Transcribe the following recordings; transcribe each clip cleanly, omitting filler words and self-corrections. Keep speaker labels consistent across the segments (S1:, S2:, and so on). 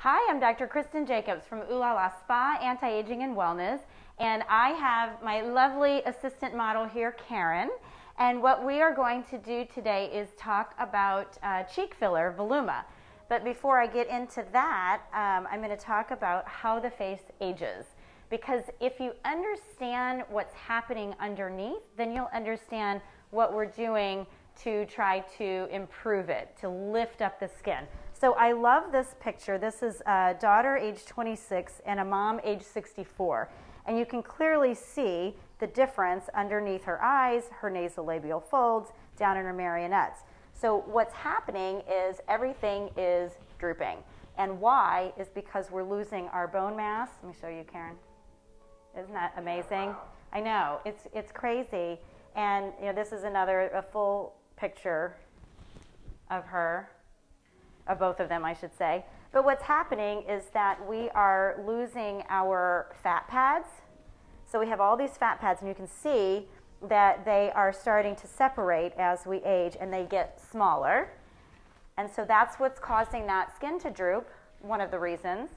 S1: Hi, I'm Dr. Kristen Jacobs from Ooh La La Spa, Anti-Aging and Wellness, and I have my lovely assistant model here, Karen, and what we are going to do today is talk about cheek filler, Voluma. But before I get into that, I'm going to talk about how the face ages. Because if you understand what's happening underneath, then you'll understand what we're doing to try to improve it, to lift up the skin. So I love this picture. This is a daughter age 26 and a mom age 64. And you can clearly see the difference underneath her eyes, her nasolabial folds, down in her marionettes. So what's happening is everything is drooping. And why is because we're losing our bone mass. Let me show you, Karen. Isn't that amazing? I know, it's crazy. And you know, this is a full picture of her. Of both of them, I should say. But what's happening is that we are losing our fat pads. So we have all these fat pads, and you can see that they are starting to separate as we age, and they get smaller. And so that's what's causing that skin to droop, one of the reasons.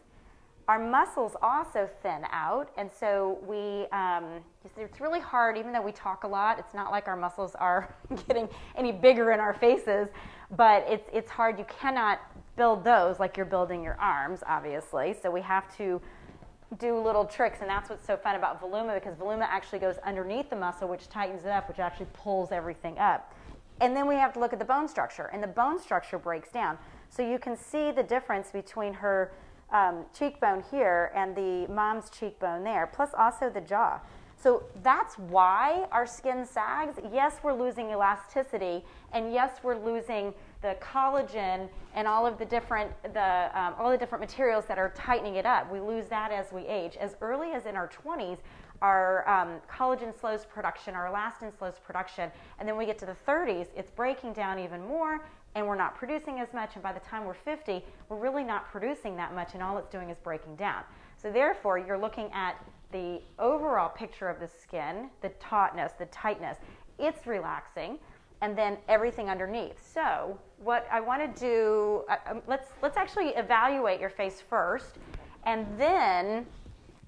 S1: Our muscles also thin out, and so it's really hard, even though we talk a lot, it's not like our muscles are getting any bigger in our faces, but it's hard. You cannot build those like you're building your arms, obviously, so we have to do little tricks, and that's what's so fun about Voluma, because Voluma actually goes underneath the muscle, which tightens it up, which actually pulls everything up. And then we have to look at the bone structure, and the bone structure breaks down. So you can see the difference between her cheekbone here and the mom's cheekbone there, plus also the jaw. So that's why our skin sags. Yes, we're losing elasticity, and yes, we're losing the collagen and all of the different materials that are tightening it up. We lose that as we age. As early as in our 20s, our collagen slows production, our elastin slows production, and then we get to the 30s, it's breaking down even more, and we're not producing as much, and by the time we're 50, we're really not producing that much, and all it's doing is breaking down. So therefore, you're looking at the overall picture of the skin, the tautness, the tightness. It's relaxing, and then everything underneath. So what I want to do, let's actually evaluate your face first, and then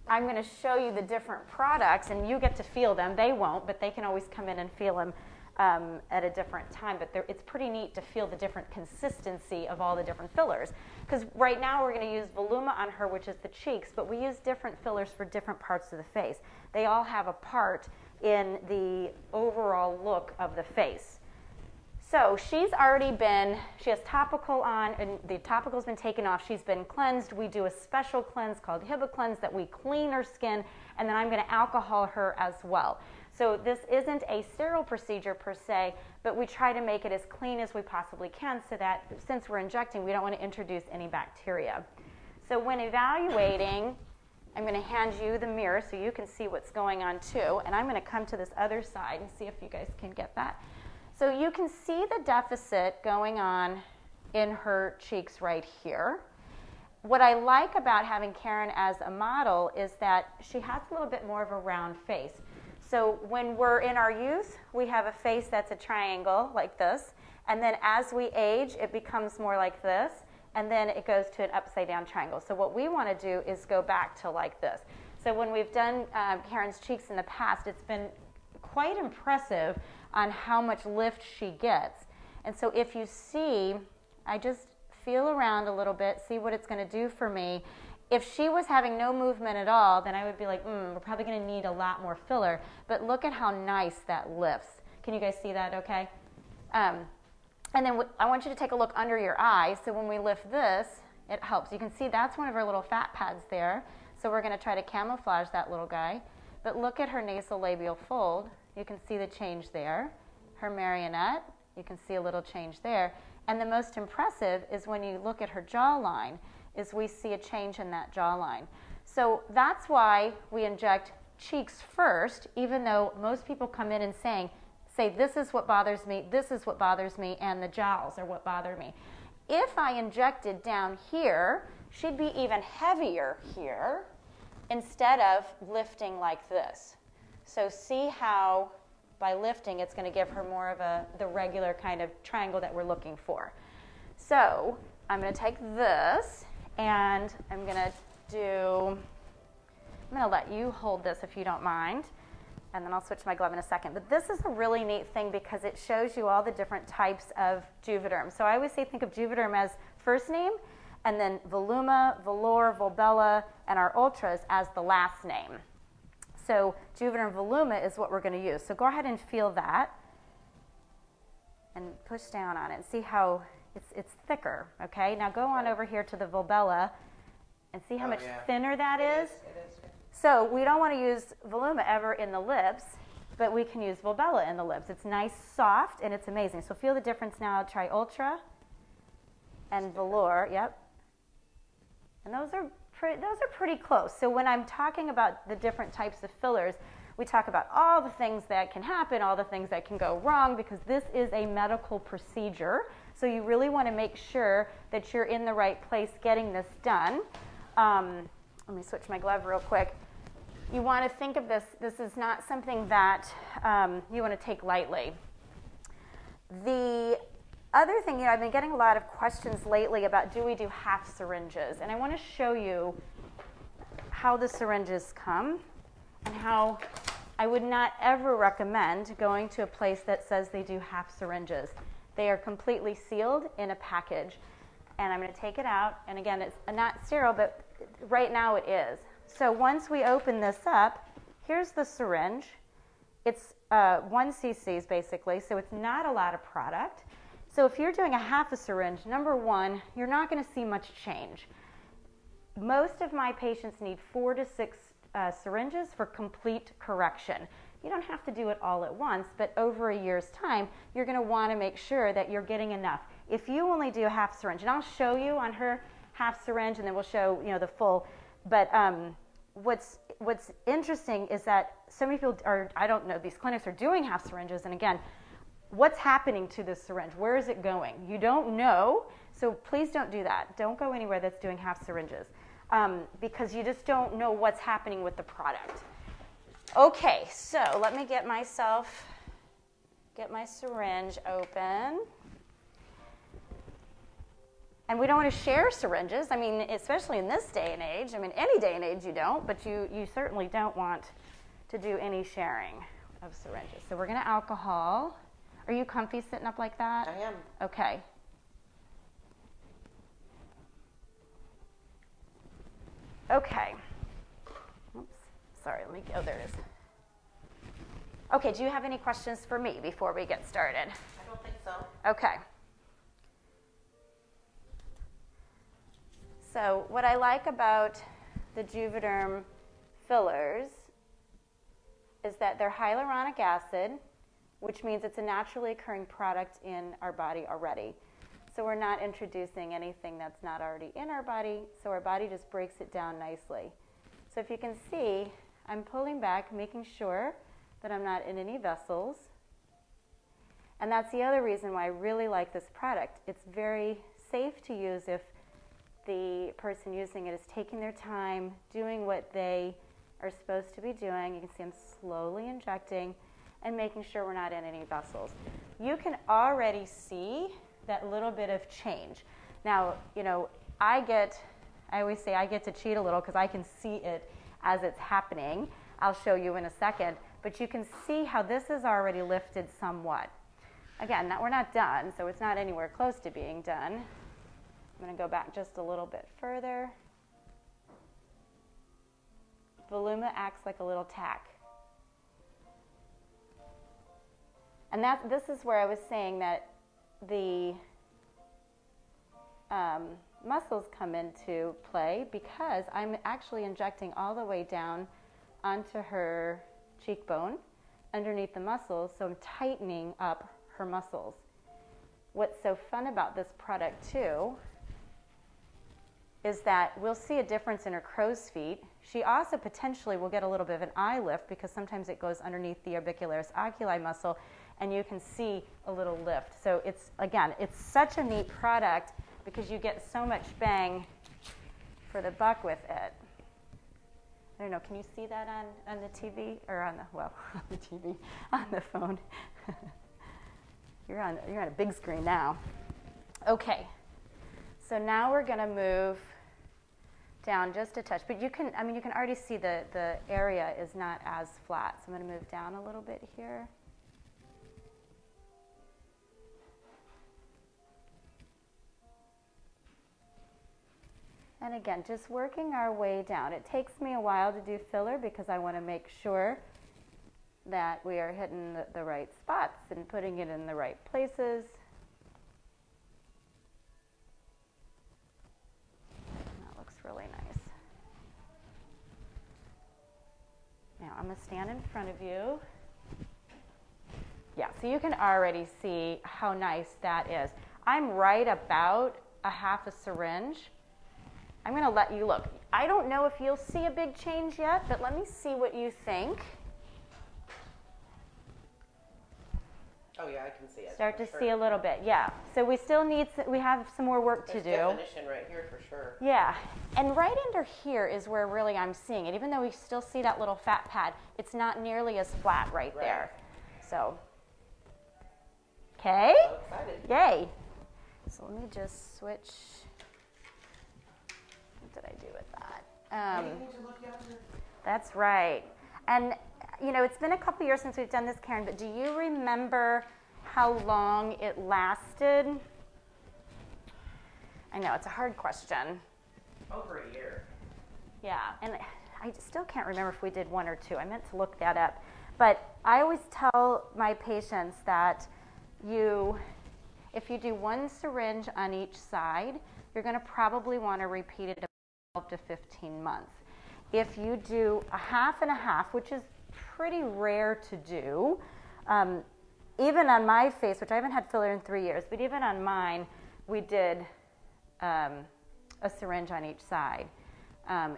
S1: I'm going to show you the different products, and you get to feel them. They won't, but they can always come in and feel them at a different time. But it's pretty neat to feel the different consistency of all the different fillers. Because right now we're going to use Voluma on her, which is the cheeks, but we use different fillers for different parts of the face. They all have a part in the overall look of the face. So she has topical on, and the topical's been taken off. She's been cleansed. We do a special cleanse called Hiba Cleanse that we clean her skin, and then I'm going to alcohol her as well. So this isn't a sterile procedure per se, but we try to make it as clean as we possibly can so that since we're injecting, we don't want to introduce any bacteria. So when evaluating, I'm going to hand you the mirror so you can see what's going on too, and I'm going to come to this other side and see if you guys can get that. So you can see the deficit going on in her cheeks right here. What I like about having Karen as a model is that she has a little bit more of a round face. So when we're in our youth, we have a face that's a triangle like this, and then as we age, it becomes more like this, and then it goes to an upside down triangle. So what we want to do is go back to like this. So when we've done Karen's cheeks in the past, it's been quite impressive on how much lift she gets. And so if you see, I just feel around a little bit, see what it's going to do for me. If she was having no movement at all, then I would be like, we're probably going to need a lot more filler. But look at how nice that lifts. Can you guys see that okay? And then I want you to take a look under your eye. So when we lift this, it helps. You can see that's one of her little fat pads there. So we're going to try to camouflage that little guy. But look at her nasolabial fold. You can see the change there. Her marionette, you can see a little change there. And the most impressive is when you look at her jawline, is we see a change in that jawline. So that's why we inject cheeks first, even though most people come in and say, this is what bothers me, this is what bothers me, and the jowls are what bother me. If I injected down here, she'd be even heavier here instead of lifting like this. So see how by lifting it's going to give her more of the regular kind of triangle that we're looking for. So I'm going to take this, And I'm going to let you hold this if you don't mind, and then I'll switch my glove in a second. But this is a really neat thing because it shows you all the different types of Juvederm. So I always say think of Juvederm as first name, and then Voluma, Velour, Volbella, and our Ultras as the last name. So Juvederm Voluma is what we're going to use. So go ahead and feel that and push down on it and see how it's thicker, okay? Now go on over here to the Volbella and see how much thinner that is.
S2: It is.
S1: So we don't want to use Voluma ever in the lips, but we can use Volbella in the lips. It's nice, soft, and it's amazing. So feel the difference now. Try Ultra and Velour, yep. And those are pretty close. So when I'm talking about the different types of fillers, we talk about all the things that can happen, all the things that can go wrong, because this is a medical procedure. So you really want to make sure that you're in the right place getting this done. Let me switch my glove real quick. You want to think of this is not something that you want to take lightly. The other thing, I've been getting a lot of questions lately about do we do half syringes? And I want to show you how the syringes come and how I would not ever recommend going to a place that says they do half syringes. They are completely sealed in a package. And I'm going to take it out. And again, it's not sterile, but right now it is. So once we open this up, here's the syringe. It's 1 cc's basically, so it's not a lot of product. So if you're doing a half a syringe, number one, you're not going to see much change. Most of my patients need 4 to 6 syringes for complete correction. You don't have to do it all at once, but over a year's time, you're going to want to make sure that you're getting enough. If you only do a half syringe, and I'll show you on her half syringe, and then we'll show the full. But what's interesting is that so many people are, I don't know, these clinics are doing half syringes, and again, what's happening to this syringe? Where is it going? You don't know, so please don't do that. Don't go anywhere that's doing half syringes because you just don't know what's happening with the product. Okay, so let me get my syringe open. And we don't want to share syringes. I mean, especially in this day and age. I mean, any day and age you don't, but you certainly don't want to do any sharing of syringes. So we're going to alcohol. Are you comfy sitting up like that?
S2: I am.
S1: Okay. Okay. Oops. Sorry, let me go. There it is. Okay, do you have any questions for me before we get started?
S2: I don't think so.
S1: Okay. So what I like about the Juvederm fillers is that they're hyaluronic acid, which means it's a naturally occurring product in our body already. So we're not introducing anything that's not already in our body, so our body just breaks it down nicely. So if you can see, I'm pulling back, making sure that I'm not in any vessels. And that's the other reason why I really like this product. It's very safe to use if the person using it is taking their time, doing what they are supposed to be doing. You can see I'm slowly injecting and making sure we're not in any vessels. You can already see that little bit of change. Now, I always say I get to cheat a little because I can see it as it's happening. I'll show you in a second. But you can see how this is already lifted somewhat. Again, we're not done, so it's not anywhere close to being done. I'm going to go back just a little bit further. Voluma acts like a little tack. And this is where I was saying that the muscles come into play because I'm actually injecting all the way down onto her cheekbone underneath the muscles, so I'm tightening up her muscles. What's so fun about this product too is that we'll see a difference in her crow's feet. She also potentially will get a little bit of an eye lift because sometimes it goes underneath the orbicularis oculi muscle and you can see a little lift. So it's such a neat product because you get so much bang for the buck with it. I don't know, can you see that on the TV? Or on the TV, on the phone. You're on a big screen now. Okay, so now we're going to move down just a touch. But you can, I mean, you can already see the area is not as flat. So I'm going to move down a little bit here. And again, just working our way down. It takes me a while to do filler because I want to make sure that we are hitting the right spots and putting it in the right places. That looks really nice. Now I'm going to stand in front of you. Yeah, so you can already see how nice that is. I'm right about a half a syringe. I'm going to let you look. I don't know if you'll see a big change yet, but let me see what you think.
S2: Oh yeah, I can see it.
S1: Start to see a little bit, yeah. So we still need, we have some more work to do.
S2: Definition right here for sure.
S1: Yeah, and right under here is where really I'm seeing it. Even though we still see that little fat pad, it's not nearly as flat right there. So, okay.
S2: So excited.
S1: Yay. So let me just switch. What did I do with that? That's right. And you know, it's been a couple years since we've done this, Karen, but do you remember how long it lasted? I know, it's a hard question.
S2: Over a year.
S1: Yeah, and I still can't remember if we did 1 or 2. I meant to look that up. But I always tell my patients that if you do 1 syringe on each side, you're going to probably want to repeat it 12 to 15 months. If you do a half and a half, which is pretty rare to do, even on my face, which I haven't had filler in 3 years, but even on mine, we did a syringe on each side.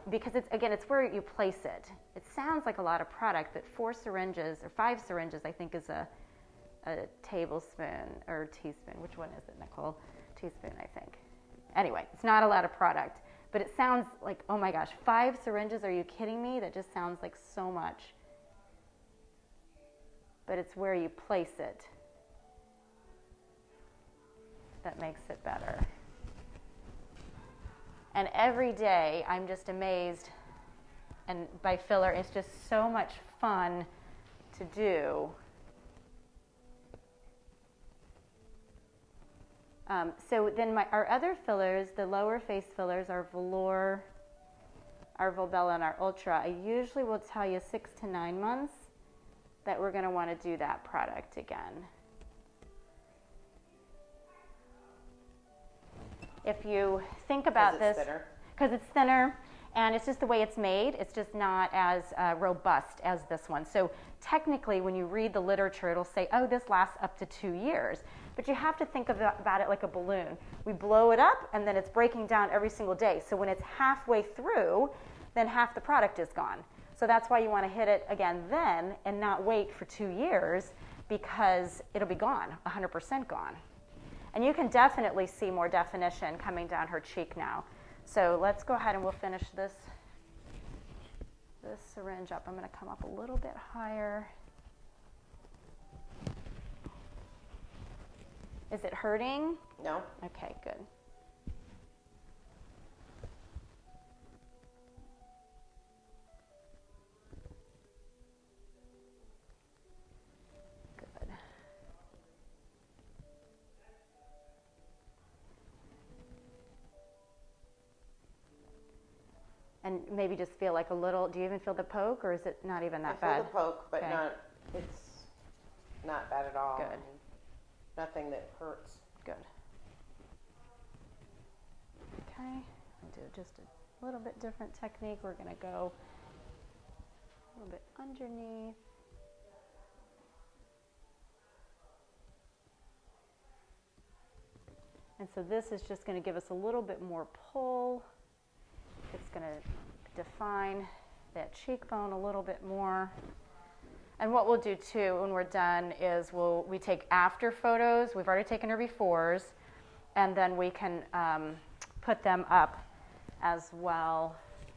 S1: Because it's where you place it. It sounds like a lot of product, but 4 syringes, or 5 syringes, I think is a tablespoon or teaspoon. Which one is it, Nicole? Teaspoon, I think. Anyway, it's not a lot of product, but it sounds like, oh my gosh, 5 syringes, are you kidding me? That just sounds like so much. But it's where you place it that makes it better. And every day I'm just amazed, and by filler, it's just so much fun to do. So then our other fillers, the lower face fillers, our Velour, our Volbella, and our Ultra, I usually will tell you 6 to 9 months that we're going to want to do that product again. If you think about this, because it's thinner, and it's just the way it's made, it's just not as robust as this one. So technically, when you read the literature, it'll say, oh, this lasts up to 2 years. But you have to think about it like a balloon. We blow it up, and then it's breaking down every single day. So when it's halfway through, then half the product is gone. So that's why you want to hit it again then and not wait for 2 years, because it'll be gone, 100% gone. And you can definitely see more definition coming down her cheek now. So let's go ahead and we'll finish this syringe up. I'm going to come up a little bit higher. Is it hurting?
S2: No.
S1: Okay, good. And maybe just feel like a little, do you even feel the poke, or is it not even that bad?
S2: I feel the poke, but
S1: okay.
S2: It's not bad at all.
S1: Good.
S2: I mean, nothing that hurts.
S1: Good. Okay, I'll do just a little bit different technique. We're going to go a little bit underneath. And so this is just going to give us a little bit more pull. It's going to define that cheekbone a little bit more. And what we'll do too when we're done is we take after photos. We've already taken our befores, and then we can put them up as well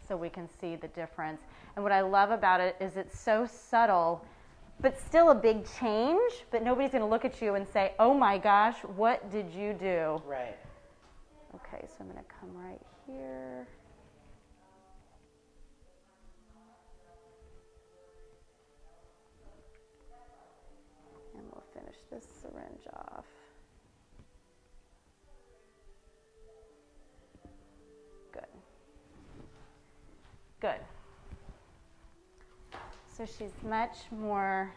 S1: so we can see the difference. And what I love about it is it's so subtle, but still a big change, but nobody's going to look at you and say, oh my gosh, what did you do?
S2: Right.
S1: Okay, so I'm going to come right here. off. Good. Good. So she's much more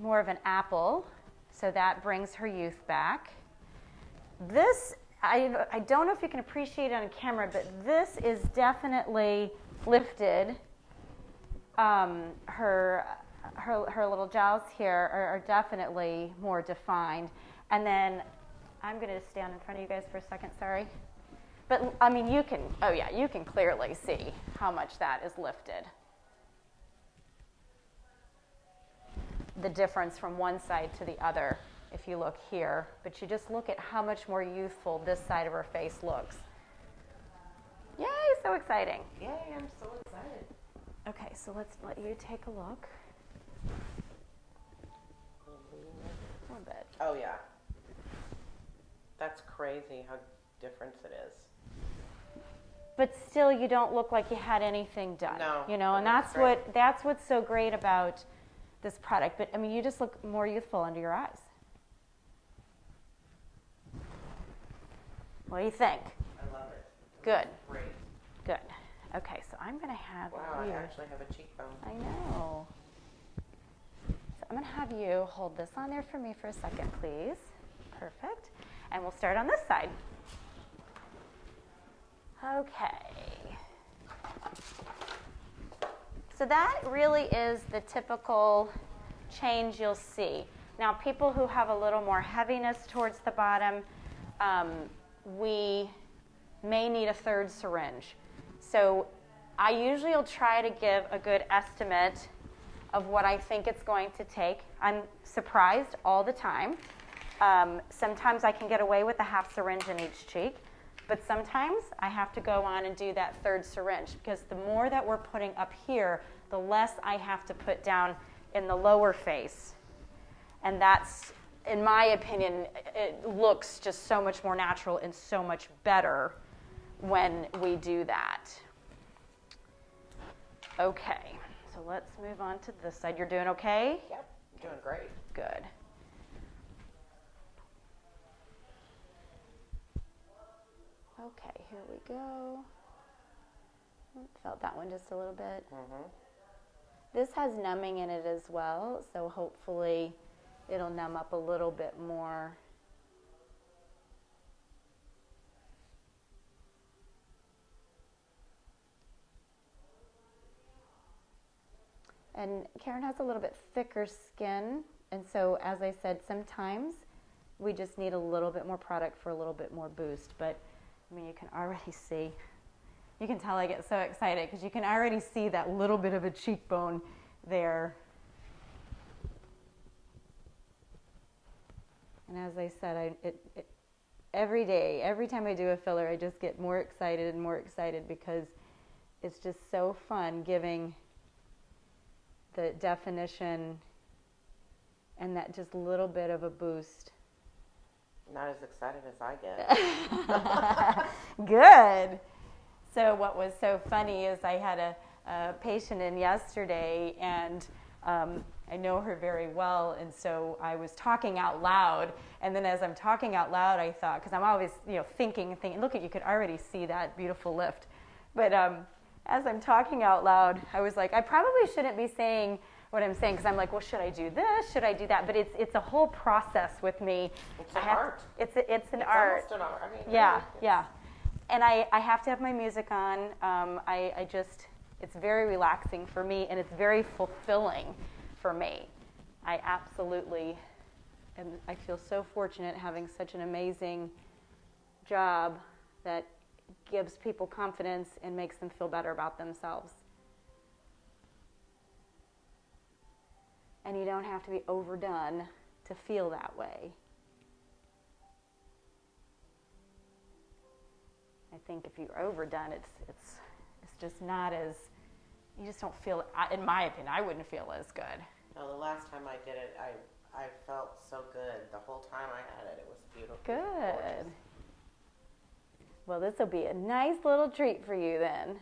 S1: of an apple, so that brings her youth back. This, I don't know if you can appreciate it on camera, but this is definitely lifted. Her little jowls here are definitely more defined. And then I'm going to stand in front of you guys for a second, sorry. But I mean, you can clearly see how much that is lifted. The difference from one side to the other if you look here, but you just look at how much more youthful this side of her face looks. Yay, so exciting.
S2: Yay, I'm so excited.
S1: Okay, so let's let you take a look. A little bit.
S2: Oh yeah. That's crazy how different it is.
S1: But still, you don't look like you had anything done.
S2: No.
S1: You know, and that's what's so great about this product. But I mean, you just look more youthful under your eyes. What do you think?
S2: I love it.
S1: Good.
S2: Great.
S1: Good. Okay, so I'm going to have
S2: Wow,
S1: you.
S2: I actually have a cheekbone.
S1: I know. So I'm going to have you hold this on there for me for a second, please. Perfect. And we'll start on this side. Okay. So that really is the typical change you'll see. Now, people who have a little more heaviness towards the bottom, we may need a third syringe. So I usually will try to give a good estimate of what I think it's going to take. I'm surprised all the time. Sometimes I can get away with a half syringe in each cheek, but sometimes I have to go on and do that third syringe because the more that we're putting up here, the less I have to put down in the lower face. And that's, in my opinion, it looks just so much more natural and so much better when we do that. Okay, so let's move on to this side. You're doing okay?
S2: Yep, doing great.
S1: Good. Okay, here we go. Felt that one just a little bit.
S2: Mm-hmm.
S1: This has numbing in it as well, so hopefully it'll numb up a little bit more. And Karen has a little bit thicker skin, and so as I said, sometimes we just need a little bit more product for a little bit more boost. But I mean, you can already see, you can tell I get so excited because you can already see that little bit of a cheekbone there. And as I said, every day, every time I do a filler, I just get more excited and more excited because it's just so fun giving the definition and that just little bit of a boost.
S2: Not as excited as I get.
S1: Good. So what was so funny is I had a patient in yesterday, and I know her very well, and so I was talking out loud, and then as I'm talking out loud, I thought, because I'm always thinking, look, you could already see that beautiful lift, but as I'm talking out loud, I was like, I probably shouldn't be saying what I'm saying, because I'm like, well, should I do this? Should I do that? But it's a whole process with me.
S2: It's an art.
S1: It's an art.
S2: Almost an art. I mean,
S1: Yeah,
S2: really,
S1: yeah. And I have to have my music on. It's very relaxing for me, and it's very fulfilling for me. I absolutely I feel so fortunate having such an amazing job that gives people confidence and makes them feel better about themselves. And you don't have to be overdone to feel that way. I think if you're overdone, it's just not as, you just don't feel, in my opinion, I wouldn't feel as good.
S2: No, the last time I did it, I felt so good. The whole time I had it, it was beautiful.
S1: Good.
S2: Gorgeous.
S1: Well, this will be a nice little treat for you then.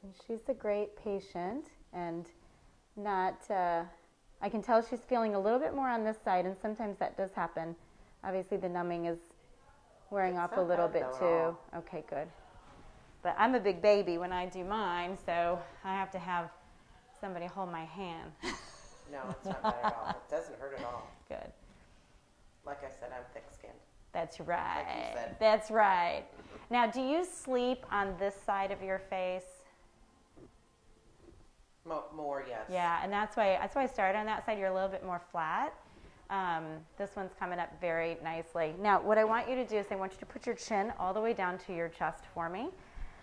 S1: And she's a great patient. and not, I can tell she's feeling a little bit more on this side, and sometimes that does happen. Obviously the numbing is wearing off a little bit too. Okay, good. But I'm a big baby when I do mine, so I have to have somebody hold my hand.
S2: No, it's not bad at all. It doesn't hurt at all.
S1: Good.
S2: Like I said, I'm thick-skinned.
S1: That's right.
S2: Like you said.
S1: That's right. Now, do you sleep on this side of your face?
S2: More, yes.
S1: Yeah, and that's why I started on that side. You're a little bit more flat. This one's coming up very nicely. Now, what I want you to do is I want you to put your chin all the way down to your chest for me.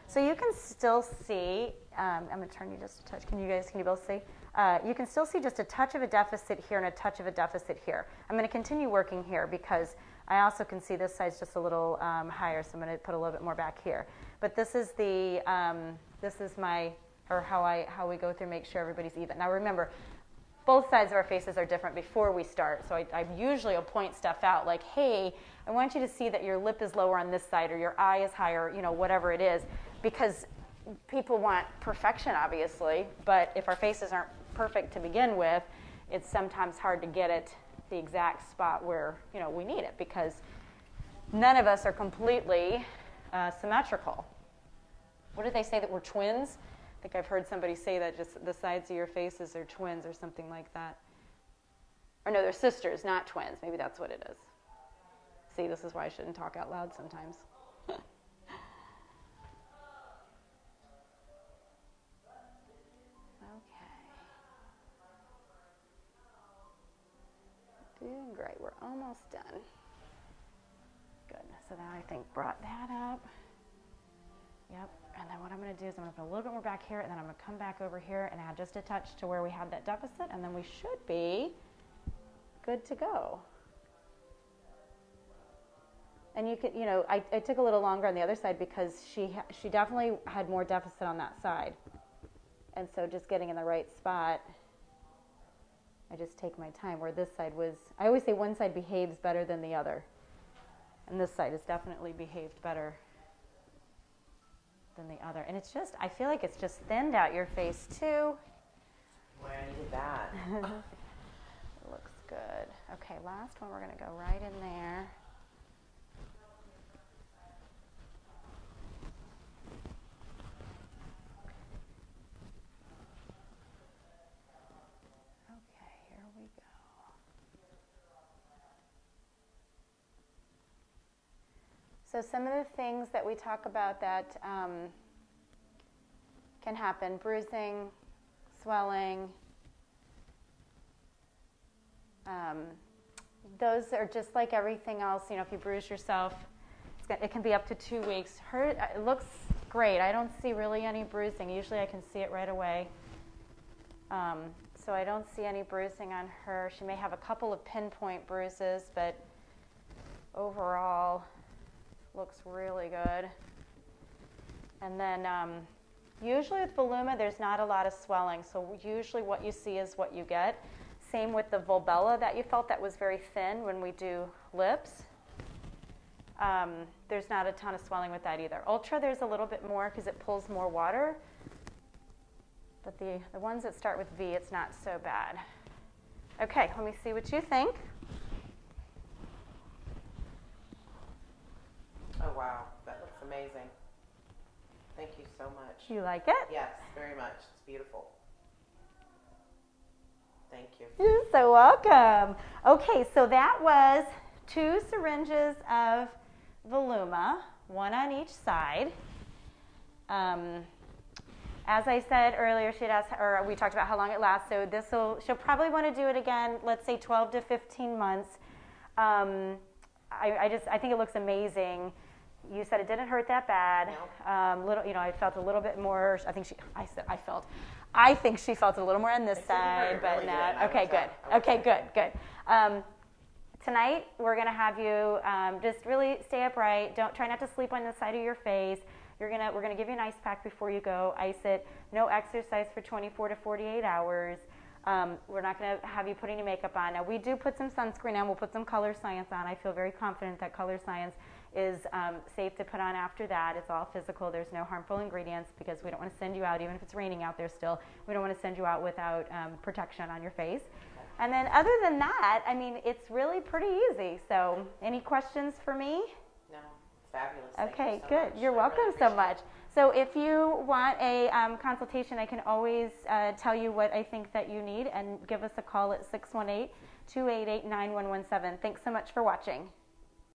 S1: So you can still see, I'm going to turn you just a touch. Can you both see? You can still see just a touch of a deficit here and a touch of a deficit here. I'm going to continue working here because I also can see this side's just a little higher, so I'm going to put a little bit more back here. But this is the, this is my, or how we go through, make sure everybody's even. Now remember, both sides of our faces are different before we start, so I usually will point stuff out like, hey, I want you to see that your lip is lower on this side or your eye is higher, you know, whatever it is, because people want perfection, obviously, but if our faces aren't perfect to begin with, it's sometimes hard to get it the exact spot where, you know, we need it, because none of us are completely symmetrical. What did they say, that we're twins? I think I've heard somebody say that just the sides of your faces are twins or something like that. Or no, they're sisters, not twins. Maybe that's what it is. See, this is why I shouldn't talk out loud sometimes. Doing great. We're almost done. Good. So now I think brought that up. Yep. And then what I'm going to do is I'm going to put a little bit more back here, and then I'm going to come back over here and add just a touch to where we had that deficit, and then we should be good to go. And you could, you know, I took a little longer on the other side because she definitely had more deficit on that side. And so just getting in the right spot, I just take my time, where this side was, I always say one side behaves better than the other. And this side has definitely behaved better than the other. And it's just, I feel like it's just thinned out your face too.
S2: Boy, I needed that.
S1: It looks good. Okay, last one, we're going to go right in there. So some of the things that we talk about that can happen: bruising, swelling. Those are just like everything else. You know, if you bruise yourself, it can be up to 2 weeks. It looks great. I don't see really any bruising. Usually I can see it right away. So I don't see any bruising on her. She may have a couple of pinpoint bruises, but overall, looks really good. And then usually with Voluma, there's not a lot of swelling. So usually what you see is what you get. Same with the Volbella that you felt that was very thin when we do lips. There's not a ton of swelling with that either. Ultra, there's a little bit more because it pulls more water. But the ones that start with V, it's not so bad. Okay, let me see what you think.
S2: Oh, wow. That looks amazing. Thank you so much.
S1: You like it?
S2: Yes, very much. It's beautiful. Thank you.
S1: You're so welcome. Okay, so that was 2 syringes of Voluma, 1 on each side. As I said earlier, she'd asked, or we talked about how long it lasts. So she'll probably want to do it again, let's say 12 to 15 months. I think it looks amazing. You said it didn't hurt that bad.
S2: No.
S1: I felt a little bit more. I think she felt a little more on this side, but
S2: really
S1: not.
S2: good.
S1: Okay, good. Okay, good. Tonight we're gonna have you just really stay upright. Try not to sleep on the side of your face. We're gonna give you an ice pack before you go. Ice it. No exercise for 24 to 48 hours. We're not going to have you put any makeup on. Now, we do put some sunscreen on. We'll put some Color Science on. I feel very confident that Color Science is safe to put on after that. It's all physical. There's no harmful ingredients because we don't want to send you out, even if it's raining out there still, we don't want to send you out without protection on your face. And then other than that, I mean, it's really pretty easy. So any questions for me?
S2: No, fabulous.
S1: Okay,
S2: Thank you so
S1: good.
S2: much.
S1: You're
S2: I
S1: welcome
S2: really
S1: so
S2: appreciate
S1: much. So if you want a consultation, I can always tell you what I think that you need and give us a call at 618-288-9117. Thanks so much for watching.